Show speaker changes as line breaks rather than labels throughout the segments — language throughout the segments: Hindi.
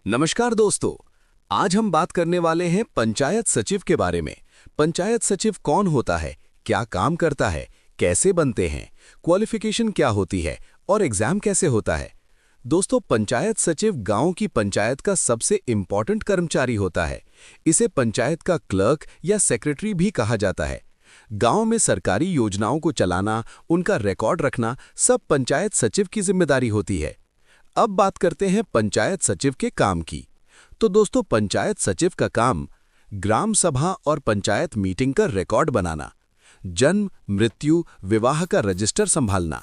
नमस्कार दोस्तों। आज हम बात करने वाले हैं पंचायत सचिव के बारे में। पंचायत सचिव कौन होता है, क्या काम करता है, कैसे बनते हैं, क्वालिफिकेशन क्या होती है और एग्जाम कैसे होता है। दोस्तों, पंचायत सचिव गांव की पंचायत का सबसे इम्पॉर्टेंट कर्मचारी होता है। इसे पंचायत का क्लर्क या सेक्रेटरी भी कहा जाता है। गांव में सरकारी योजनाओं को चलाना, उनका रिकॉर्ड रखना सब पंचायत सचिव की जिम्मेदारी होती है। अब बात करते हैं पंचायत सचिव के काम की। तो दोस्तों, पंचायत सचिव का काम ग्राम सभा और पंचायत मीटिंग का रिकॉर्ड बनाना, जन्म, मृत्यु, विवाह का रजिस्टर संभालना,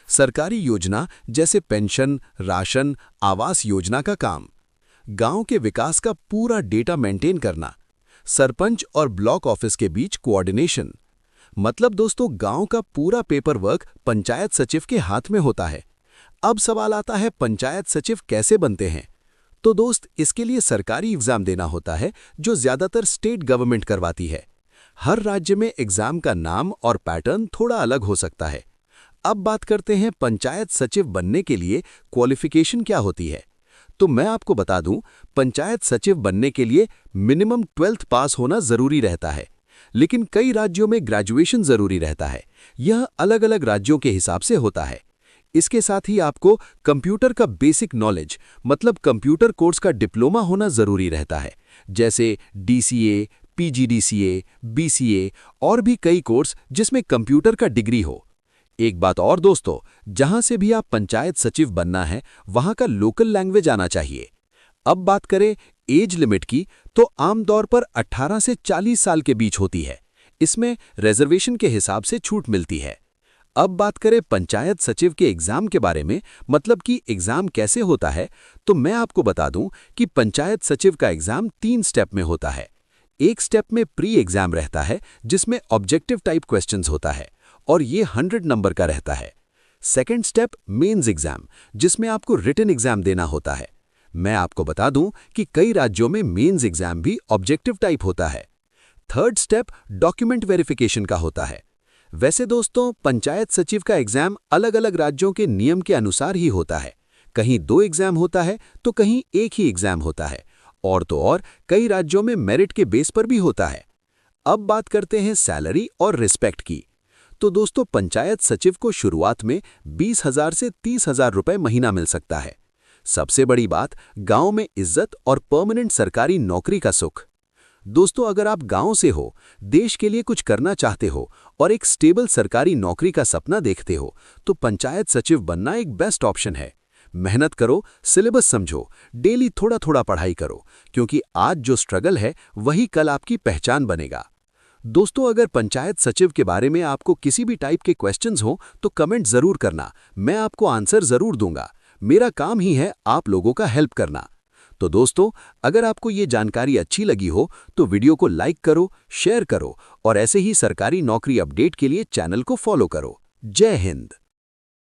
सरकारी योजना जैसे पेंशन, राशन, आवास योजना का काम, गांव के विकास का पूरा डेटा मेंटेन करना, सरपंच और ब्लॉक ऑफिस के बीच कोऑर्डिनेशन। मतलब दोस्तों, गांव का पूरा पेपर वर्क पंचायत सचिव के हाथ में होता है। अब सवाल आता है, पंचायत सचिव कैसे बनते हैं। तो दोस्त, इसके लिए सरकारी एग्जाम देना होता है जो ज्यादातर स्टेट गवर्नमेंट करवाती है। हर राज्य में एग्जाम का नाम और पैटर्न थोड़ा अलग हो सकता है। अब बात करते हैं पंचायत सचिव बनने के लिए क्वालिफिकेशन क्या होती है। तो मैं आपको बता दूं, पंचायत सचिव बनने के लिए मिनिमम 12th पास होना जरूरी रहता है, लेकिन कई राज्यों में ग्रेजुएशन जरूरी रहता है। यह अलग अलग राज्यों के हिसाब से होता है। इसके साथ ही आपको कंप्यूटर का बेसिक नॉलेज मतलब कंप्यूटर कोर्स का डिप्लोमा होना जरूरी रहता है, जैसे डीसीए, पीजीडीसीए, बीसीए और भी कई कोर्स जिसमें कंप्यूटर का डिग्री हो। एक बात और दोस्तों, जहां से भी आप पंचायत सचिव बनना है वहां का लोकल लैंग्वेज आना चाहिए। अब बात करें एज लिमिट की, तो आमतौर पर 18 से 40 साल के बीच होती है। इसमें रिजर्वेशन के हिसाब से छूट मिलती है। अब बात करें पंचायत सचिव के एग्जाम के बारे में, मतलब कि एग्जाम कैसे होता है, तो मैं आपको बता दूं कि पंचायत सचिव का एग्जाम 3 स्टेप में होता है। एक स्टेप में प्री एग्जाम रहता है जिसमें ऑब्जेक्टिव टाइप क्वेश्चंस होता है और ये 100 नंबर का रहता है। सेकेंड स्टेप मेंस एग्जाम, जिसमें आपको रिटन एग्जाम देना होता है। मैं आपको बता दूं कि कई राज्यों में मेंस एग्जाम भी ऑब्जेक्टिव टाइप होता है। थर्ड स्टेप डॉक्यूमेंट वेरिफिकेशन का होता है। वैसे दोस्तों, पंचायत सचिव का एग्जाम अलग अलग राज्यों के नियम के अनुसार ही होता है। कहीं 2 एग्जाम होता है तो कहीं एक ही एग्जाम होता है, और तो और कई राज्यों में मेरिट के बेस पर भी होता है। अब बात करते हैं सैलरी और रिस्पेक्ट की। तो दोस्तों, पंचायत सचिव को शुरुआत में 20,000 से 30,000 रुपए महीना मिल सकता है। सबसे बड़ी बात, गांव में इज्जत और परमानेंट सरकारी नौकरी का सुख। दोस्तों, अगर आप गांव से हो, देश के लिए कुछ करना चाहते हो और एक स्टेबल सरकारी नौकरी का सपना देखते हो, तो पंचायत सचिव बनना एक बेस्ट ऑप्शन है। मेहनत करो, सिलेबस समझो, डेली थोड़ा थोड़ा पढ़ाई करो, क्योंकि आज जो स्ट्रगल है वही कल आपकी पहचान बनेगा। दोस्तों, अगर पंचायत सचिव के बारे में आपको किसी भी टाइप के क्वेश्चंस हो तो कमेंट जरूर करना, मैं आपको आंसर जरूर दूंगा। मेरा काम ही है आप लोगों का हेल्प करना। तो दोस्तों, अगर आपको ये जानकारी अच्छी लगी हो तो वीडियो को लाइक करो, शेयर करो और ऐसे ही सरकारी नौकरी अपडेट के लिए चैनल को फॉलो करो। जय हिंद।